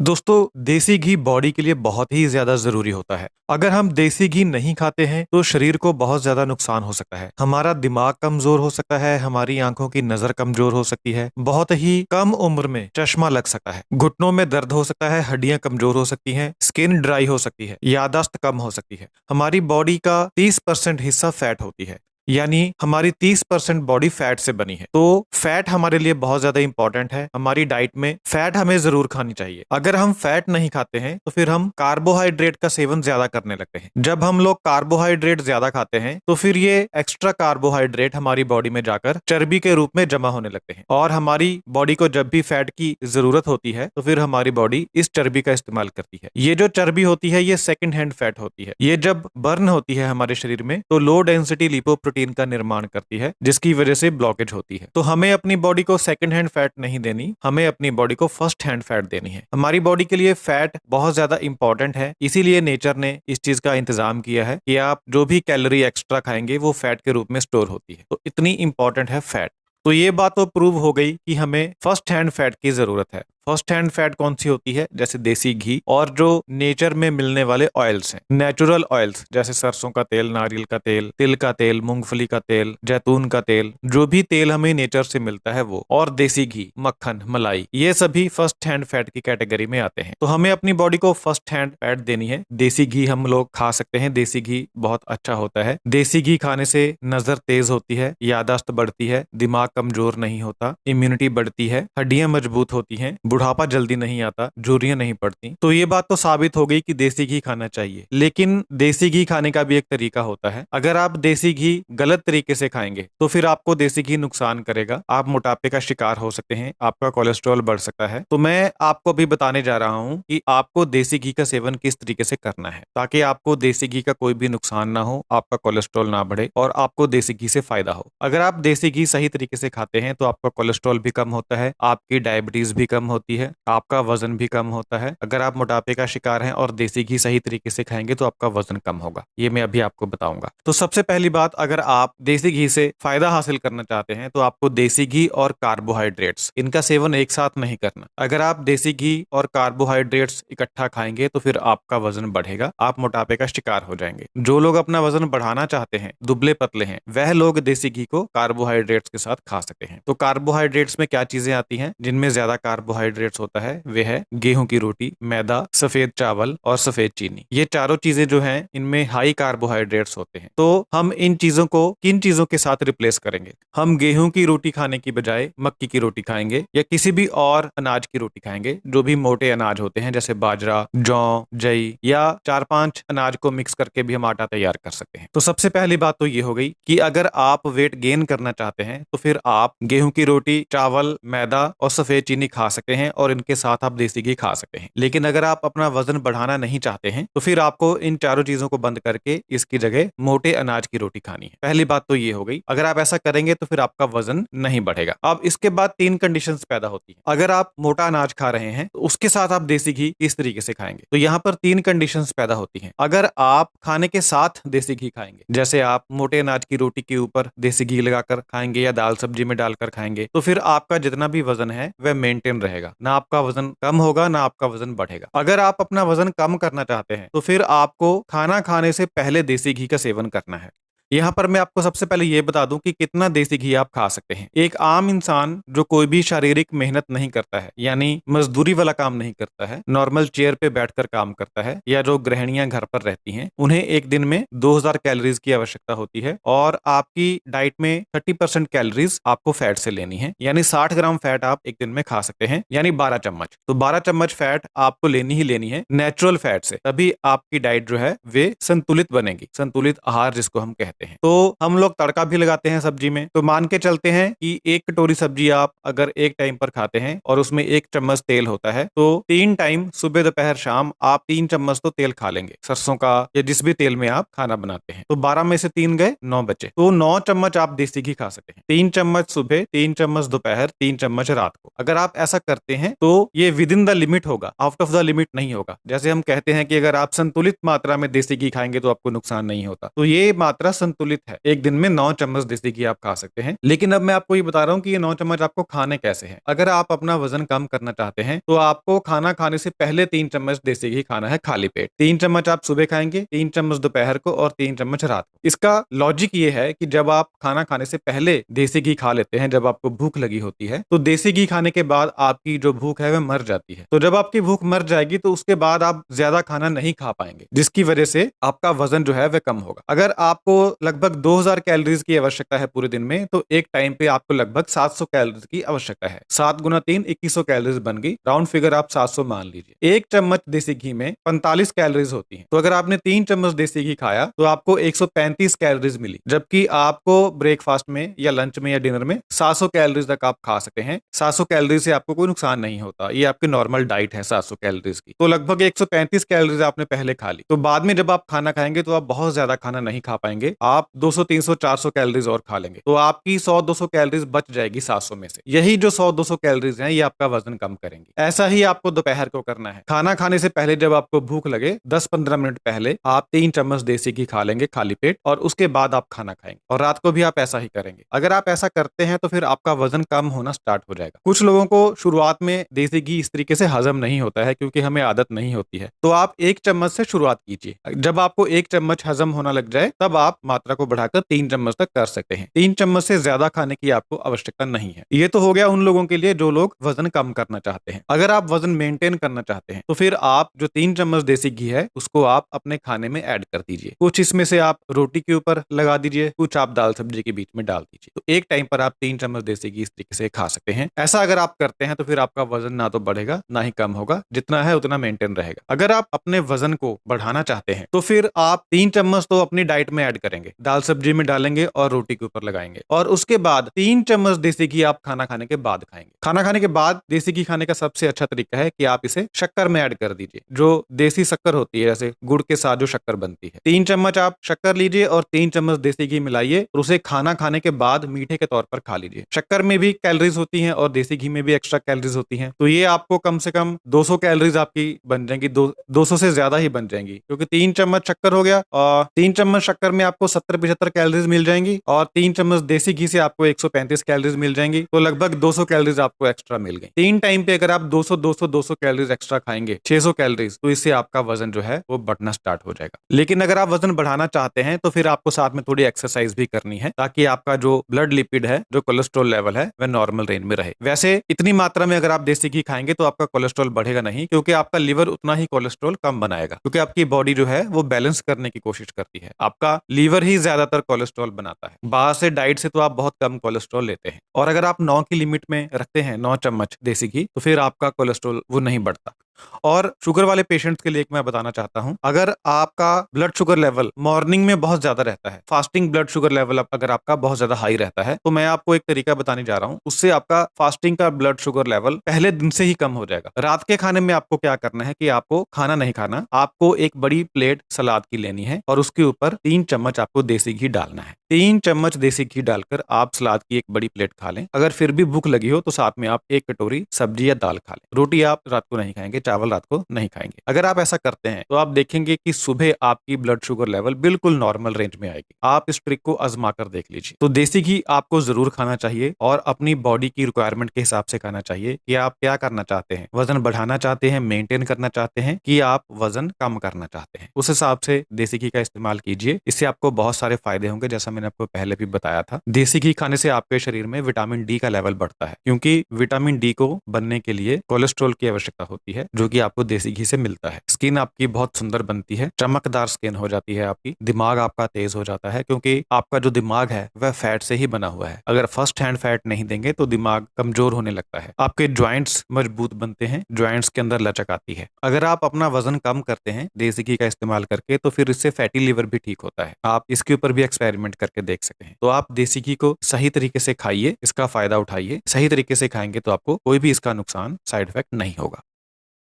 दोस्तों, देसी घी बॉडी के लिए बहुत ही ज़्यादा ज़रूरी होता है। अगर हम देसी घी नहीं खाते हैं, तो शरीर को बहुत ज़्यादा नुकसान हो सकता है। हमारा दिमाग कमज़ोर हो सकता है, हमारी आँखों की नज़र कमज़ोर हो सकती है, बहुत ही कम उम्र में चश्मा लग सकता है, घुटनों में दर्द हो सकता है, हड्डियाँ कमज़ोर हो सकती हैं, स्किन ड्राई हो सकती है, याददाश्त कम हो सकती है। हमारी बॉडी का 30% हिस्सा फैट होती है। यानी हमारी 30% बॉडी फैट से बनी है। तो फैट हमारे लिए बहुत ज्यादा इंपॉर्टेंट है। हमारी डाइट में फैट हमें जरूर खानी चाहिए। अगर हम फैट नहीं खाते हैं तो फिर हम कार्बोहाइड्रेट का सेवन ज्यादा करने लगते हैं। जब हम लोग कार्बोहाइड्रेट ज्यादा खाते हैं तो फिर ये एक्स्ट्रा कार्बोहाइड्रेट हमारी बॉडी में जाकर चर्बी के रूप में जमा होने लगते हैं, और हमारी बॉडी को जब भी फैट की जरूरत होती है तो फिर हमारी बॉडी इस चर्बी का इस्तेमाल करती है। ये जो चर्बी होती है ये सेकंड हैंड फैट होती है। ये जब बर्न होती है हमारे शरीर में तो लो डेंसिटी लिपोप्रोटीन का निर्माण करती है, जिसकी वजह से ब्लॉकेज होती है। तो हमें अपनी बॉडी को सेकंड हैंड फैट नहीं देनी, हमें अपनी बॉडी को फर्स्ट हैंड फैट देनी है। हमारी बॉडी के लिए फैट बहुत ज्यादा इंपॉर्टेंट है, इसीलिए नेचर ने इस चीज का इंतजाम किया है कि आप जो भी कैलोरी एक्स्ट्रा खाएंगे वो फैट के रूप में स्टोर होती है। तो इतनी इंपॉर्टेंट है फैट। तो ये बात तो प्रूव हो गई कि हमें फर्स्ट हैंड फैट की जरूरत है। फर्स्ट हैंड फैट कौन सी होती है? जैसे देसी घी और जो नेचर में मिलने वाले ऑयल्स हैं, नेचुरल ऑयल्स, जैसे सरसों का तेल, नारियल का तेल, तिल का तेल, मूंगफली का तेल, जैतून का तेल, जो भी तेल हमें नेचर से मिलता है वो, और देसी घी, मक्खन, मलाई, ये सभी फर्स्ट हैंड फैट की कैटेगरी में आते हैं। तो हमें अपनी बॉडी को फर्स्ट हैंड फैट देनी है। देसी घी हम लोग खा सकते हैं। देसी घी बहुत अच्छा होता है। देसी घी खाने से नजर तेज होती है, याददाश्त बढ़ती है, दिमाग कमजोर नहीं होता, इम्यूनिटी बढ़ती है, हड्डियां मजबूत होती हैं, बुढ़ापा जल्दी नहीं आता, झुर्रियां नहीं पड़ती। तो ये बात तो साबित हो गई कि देसी घी खाना चाहिए। लेकिन देसी घी खाने का भी एक तरीका होता है। अगर आप देसी घी गलत तरीके से खाएंगे तो फिर आपको देसी घी नुकसान करेगा। आप मोटापे का शिकार हो सकते हैं, आपका कोलेस्ट्रॉल बढ़ सकता है। तो मैं आपको अभी बताने जा रहा हूं कि आपको देसी घी का सेवन किस तरीके से करना है, ताकि आपको देसी घी का कोई भी नुकसान ना हो, आपका कोलेस्ट्रॉल ना बढ़े और आपको देसी घी से फायदा हो। अगर आप देसी घी सही तरीके से खाते हैं तो आपका कोलेस्ट्रॉल भी कम होता है, आपकी डायबिटीज भी कम होती है, आपका वजन भी कम होता है। अगर आप मोटापे का शिकार हैं और देसी घी सही तरीके से खाएंगे तो आपका वजन कम होगा। ये मैं अभी आपको बताऊंगा। तो सबसे पहली बात, अगर आप देसी घी से फायदा हासिल करना चाहते हैं तो आपको देसी घी और कार्बोहाइड्रेट्स, इनका सेवन एक साथ नहीं करना। अगर आप देसी घी और कार्बोहाइड्रेट्स इकट्ठा खाएंगे तो फिर आपका वजन बढ़ेगा, आप मोटापे का शिकार हो जाएंगे। जो लोग अपना वजन बढ़ाना चाहते हैं, दुबले पतले हैं, वह लोग देसी घी को कार्बोहाइड्रेट्स के साथ खा सकते हैं। तो कार्बोहाइड्रेट्स में क्या चीजें आती हैं जिनमें ज्यादा कार्बोहाइड्रेट्स होता है? वे है गेहूं की रोटी, मैदा, सफेद चावल और सफेद चीनी। ये चारों चीजें जो हैं इनमें हाई कार्बोहाइड्रेट्स होते हैं। तो हम इन चीजों को किन चीजों के साथ रिप्लेस करेंगे? हम गेहूं की रोटी खाने की बजाय मक्की की रोटी खाएंगे, या किसी भी और अनाज की रोटी खाएंगे जो भी मोटे अनाज होते हैं, जैसे बाजरा, जौ, जई, या 4-5 अनाज को मिक्स करके भी हम आटा तैयार कर सकते हैं। तो सबसे पहली बात तो ये हो गई कि अगर आप वेट गेन करना चाहते हैं तो फिर आप गेहूं की रोटी, चावल, मैदा और सफेद चीनी खा सकते हैं, और इनके साथ आप देसी घी खा सकते हैं। लेकिन अगर आप अपना वजन बढ़ाना नहीं चाहते हैं तो फिर आपको इन चारों चीजों को बंद करके इसकी जगह मोटे अनाज की रोटी खानी है। पहली बात तो ये हो गई। अगर आप ऐसा करेंगे तो फिर आपका वजन नहीं बढ़ेगा। अब इसके बाद 3 कंडीशंस पैदा होती है। अगर आप मोटा अनाज खा रहे हैं तो उसके साथ आप देसी घी किस तरीके से खाएंगे? तो यहाँ पर 3 कंडीशंस पैदा होती हैं। अगर आप खाने के साथ देसी घी खाएंगे, जैसे आप मोटे अनाज की रोटी के ऊपर देसी घी लगाकर खाएंगे या दाल सब्जी में डालकर खाएंगे, तो फिर आपका जितना भी वजन है वह मेंटेन रहेगा, ना आपका वजन कम होगा ना आपका वजन बढ़ेगा। अगर आप अपना वजन कम करना चाहते हैं तो फिर आपको खाना खाने से पहले देसी घी का सेवन करना है। यहाँ पर मैं आपको सबसे पहले ये बता दूं कि कितना देसी घी आप खा सकते हैं। एक आम इंसान जो कोई भी शारीरिक मेहनत नहीं करता है, यानी मजदूरी वाला काम नहीं करता है, नॉर्मल चेयर पे बैठकर काम करता है, या जो गृहिणियां घर पर रहती हैं, उन्हें एक दिन में 2000 कैलोरीज की आवश्यकता होती है, और आपकी डाइट में 30% कैलोरीज आपको फैट से लेनी है। यानी 60 ग्राम फैट आप एक दिन में खा सकते हैं, यानी 12 चम्मच। तो 12 चम्मच फैट आपको लेनी ही लेनी है नेचुरल फैट से, तभी आपकी डाइट जो है वे संतुलित बनेगी। संतुलित आहार जिसको हम कहते हैं। तो हम लोग तड़का भी लगाते हैं सब्जी में। तो मान के चलते हैं कि 1 कटोरी सब्जी आप अगर एक टाइम पर खाते हैं और उसमें 1 चम्मच तेल होता है, तो 3 टाइम सुबह, दोपहर, शाम आप 3 चम्मच तो तेल खा लेंगे, सरसों का या जिस भी तेल में आप खाना बनाते हैं। तो 12 में से 3 गए, 9 बचे। तो 9 चम्मच आप देसी घी खा सकते हैं। 3 चम्मच सुबह, 3 चम्मच दोपहर, 3 चम्मच रात को। अगर आप ऐसा करते हैं तो ये विद इन द लिमिट होगा, आउट ऑफ द लिमिट नहीं होगा। जैसे हम कहते हैं कि अगर आप संतुलित मात्रा में देसी घी खाएंगे तो आपको नुकसान नहीं होता, तो ये मात्रा संतुलित है। एक दिन में 9 चम्मच देसी घी आप खा सकते हैं। लेकिन अब मैं आपको ये बता रहा हूँ कि ये 9 चम्मच आपको खाने कैसे हैं। अगर आप अपना वजन कम करना चाहते हैं तो आपको खाना खाने से पहले 3 चम्मच देसी घी खाना है खाली पेट। 3 चम्मच आप सुबह खाएंगे, 3 चम्मच दोपहर को और 3 चम्मच रात को। इसका लॉजिक ये है कि जब आप खाना खाने से पहले देसी घी खा लेते हैं, जब आपको भूख लगी होती है, तो देसी घी खाने के बाद आपकी जो भूख है वह मर जाती है। तो जब आपकी भूख मर जाएगी तो उसके बाद आप ज्यादा खाना नहीं खा पाएंगे, जिसकी वजह से आपका वजन जो है वह कम होगा। अगर आपको लगभग 2000 कैलोरीज की आवश्यकता है पूरे दिन में, तो एक टाइम पे आपको लगभग 700 कैलोरीज की आवश्यकता है। 7 गुना 3 2100 कैलोरीज बन गई। राउंड फिगर आप 700 मान लीजिए। एक चम्मच देसी घी में 45 कैलोरीज होती है। तो अगर आपने 3 चम्मच देसी घी खाया तो आपको 135 कैलोरीज मिली, जबकि आपको ब्रेकफास्ट में या लंच में या डिनर में 700 कैलोरीज तक आप खा सकते हैं। 700 कैलोरीज से आपको कोई नुकसान नहीं होता। ये आपकी नॉर्मल डाइट है 700 कैलोरीज की। तो लगभग 135 कैलोरीज आपने पहले खा ली। तो बाद में जब आप खाना खाएंगे तो आप बहुत ज्यादा खाना नहीं खा पाएंगे। आप 200 300 400 कैलोरीज और खा लेंगे, तो आपकी 100 200 कैलोरीज बच जाएगी 700 में से। यही जो 100 200 कैलोरीज हैं ये आपका वजन कम करेंगी। ऐसा ही आपको दोपहर को करना है। खाना खाने से पहले जब आपको भूख लगे 10-15 मिनट पहले आप 3 चम्मच देसी घी खा लेंगे खाली पेट, और उसके बाद आप खाना खाएंगे। और रात को भी आप ऐसा ही करेंगे। अगर आप ऐसा करते हैं तो फिर आपका वजन कम होना स्टार्ट हो जाएगा। कुछ लोगों को शुरुआत में देसी घी इस तरीके से हजम नहीं होता है क्योंकि हमें आदत नहीं होती है। तो आप 1 चम्मच से शुरुआत कीजिए। जब आपको 1 चम्मच हजम होना लग जाए तब आप मात्रा को बढ़ाकर 3 चम्मच तक कर सकते हैं। 3 चम्मच से ज्यादा खाने की आपको आवश्यकता नहीं है। ये तो हो गया उन लोगों के लिए जो लोग वजन कम करना चाहते हैं। अगर आप वजन मेंटेन करना चाहते हैं तो फिर आप जो 3 चम्मच देसी घी है उसको आप अपने खाने में ऐड कर दीजिए। कुछ इसमें से आप रोटी के ऊपर लगा दीजिए, कुछ आप दाल सब्जी के बीच में डाल दीजिए। तो एक टाइम पर आप 3 चम्मच देसी घी इस तरीके से खा सकते हैं। ऐसा अगर आप करते हैं तो फिर आपका वजन ना तो बढ़ेगा ना ही कम होगा, जितना है उतना मेंटेन रहेगा। अगर आप अपने वजन को बढ़ाना चाहते हैं तो फिर आप 3 चम्मच तो अपनी डाइट में ऐड करेंगे, दाल सब्जी में डालेंगे और रोटी के ऊपर लगाएंगे, और उसके बाद 3 चम्मच देसी घी आप खाना खाने के बाद खाएंगे। खाना खाने के बाद देसी घी खाने का सबसे अच्छा तरीका है कि आप इसे शक्कर में ऐड कर दीजिए। जो देसी शक्कर होती है, जैसे गुड़ के साथ जो शक्कर बनती है, 3 चम्मच आप शक्कर लीजिए और 3 चम्मच देसी घी मिलाइए और उसे खाना खाने के बाद मीठे के तौर पर खा लीजिए। शक्कर में भी कैलोरीज होती हैं और देसी घी में भी एक्स्ट्रा कैलोरीज होती हैं। तो ये आपको कम से कम 200 कैलोरीज आपकी बन जाएंगी, 200 से ज्यादा ही बन जाएंगी, क्योंकि 3 चम्मच शक्कर हो गया और 3 चम्मच शक्कर में आपको 70-75 कैलोरीज मिल जाएंगी और 3 चम्मच देसी घी से आपको 135 कैलोरीज मिल जाएंगी। तो लगभग 200 कैलोरीज आपको एक्स्ट्रा मिल गई। 3 टाइम पे अगर आप 200 कैलोरीज एक्स्ट्रा खाएंगे, 600 कैलोरीज, तो इससे आपका वजन जो है वो बढ़ना स्टार्ट हो जाएगा। लेकिन अगर आप वजन बढ़ाना चाहते हैं तो फिर आपको साथ में थोड़ी एक्सरसाइज भी करनी है, ताकि आपका जो ब्लड लिपिड है, जो कोलेस्ट्रॉल लेवल है, वह नॉर्मल रेंज में रहे। वैसे इतनी मात्रा में अगर आप देसी घी खाएंगे तो आपका कोलेस्ट्रॉल बढ़ेगा नहीं, क्योंकि आपका लीवर उतना ही कोलेस्ट्रॉल कम बनाएगा, क्योंकि आपकी बॉडी जो है वो बैलेंस करने की कोशिश करती है। आपका लीवर ही ज्यादातर कोलेस्ट्रॉल बनाता है। बाहर से डाइट से तो आप बहुत कम कोलेस्ट्रॉल लेते हैं, और अगर आप 9 की लिमिट में रखते हैं, 9 चम्मच देसी घी, तो फिर आपका कोलेस्ट्रॉल वो नहीं बढ़ता। और शुगर वाले पेशेंट्स के लिए एक मैं बताना चाहता हूं, अगर आपका ब्लड शुगर लेवल मॉर्निंग में बहुत ज्यादा रहता है, फास्टिंग ब्लड शुगर लेवल अगर आपका बहुत ज्यादा हाई रहता है, तो मैं आपको एक तरीका बताने जा रहा हूं। उससे आपका फास्टिंग का ब्लड शुगर लेवल पहले दिन से ही कम हो जाएगा। रात के खाने में आपको क्या करना है कि आपको खाना नहीं खाना, आपको एक बड़ी प्लेट सलाद की लेनी है और उसके ऊपर 3 चम्मच आपको देसी घी डालना है। 3 चम्मच देसी घी डालकर आप सलाद की एक बड़ी प्लेट खा लें। अगर फिर भी भूख लगी हो तो साथ में आप 1 कटोरी सब्जी या दाल खा लें। रोटी आप रात को नहीं खाएंगे, चावल रात को नहीं खाएंगे। अगर आप ऐसा करते हैं तो आप देखेंगे कि सुबह आपकी ब्लड शुगर लेवल बिल्कुल नॉर्मल रेंज में आएगी। आप इस ट्रिक को आजमा कर देख लीजिए। तो देसी घी आपको जरूर खाना चाहिए और अपनी बॉडी की रिक्वायरमेंट के हिसाब से खाना चाहिए कि आप क्या करना चाहते हैं, वजन बढ़ाना चाहते हैं, मेंटेन करना चाहते हैं, कि आप वजन कम करना चाहते हैं। उस हिसाब से देसी घी का इस्तेमाल कीजिए। इससे आपको बहुत सारे फायदे होंगे। जैसा मैंने आपको पहले भी बताया था, देसी घी खाने से आपके शरीर में विटामिन डी का लेवल बढ़ता है, क्योंकि विटामिन डी को बनने के लिए कोलेस्ट्रॉल की आवश्यकता होती है, जो कि आपको देसी घी से मिलता है। स्किन आपकी बहुत सुंदर बनती है, चमकदार स्किन हो जाती है आपकी। दिमाग आपका तेज हो जाता है, क्योंकि आपका जो दिमाग है वह फैट से ही बना हुआ है। अगर फर्स्ट हैंड फैट नहीं देंगे तो दिमाग कमजोर होने लगता है। आपके ज्वाइंट्स मजबूत बनते हैं, ज्वाइंट्स के अंदर लचक आती है। अगर आप अपना वजन कम करते हैं देसी घी का इस्तेमाल करके, तो फिर इससे फैटी लीवर भी ठीक होता है। आप इसके ऊपर भी एक्सपेरिमेंट करके देख सकते हैं। तो आप देसी घी को सही तरीके से खाइए, इसका फायदा उठाइए। सही तरीके से खाएंगे तो आपको कोई भी इसका नुकसान, साइड इफेक्ट नहीं होगा।